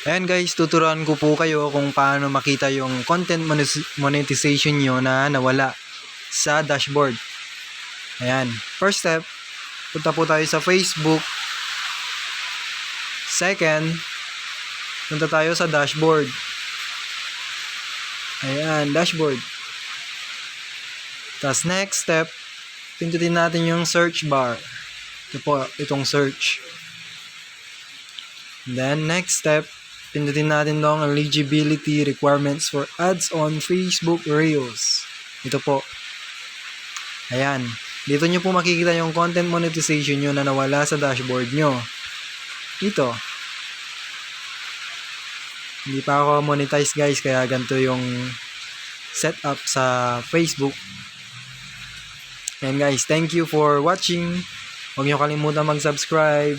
Ayan guys, tuturuan ko po kayo kung paano makita yung content monetization nyo na nawala sa dashboard. Ayan, first step, punta po tayo sa Facebook. Second, punta tayo sa dashboard. Ayan, dashboard. Tapos next step, pindutin natin yung search bar. Ito po, itong search. Then next step, pindutin natin dong eligibility requirements for ads on Facebook Reels. Ito po. Ayan. Dito nyo po makikita yung content monetization nyo na nawala sa dashboard nyo. Ito. Hindi pa ako monetize guys, kaya ganito yung setup sa Facebook. And guys, thank you for watching. Huwag nyo kalimutan mag-subscribe.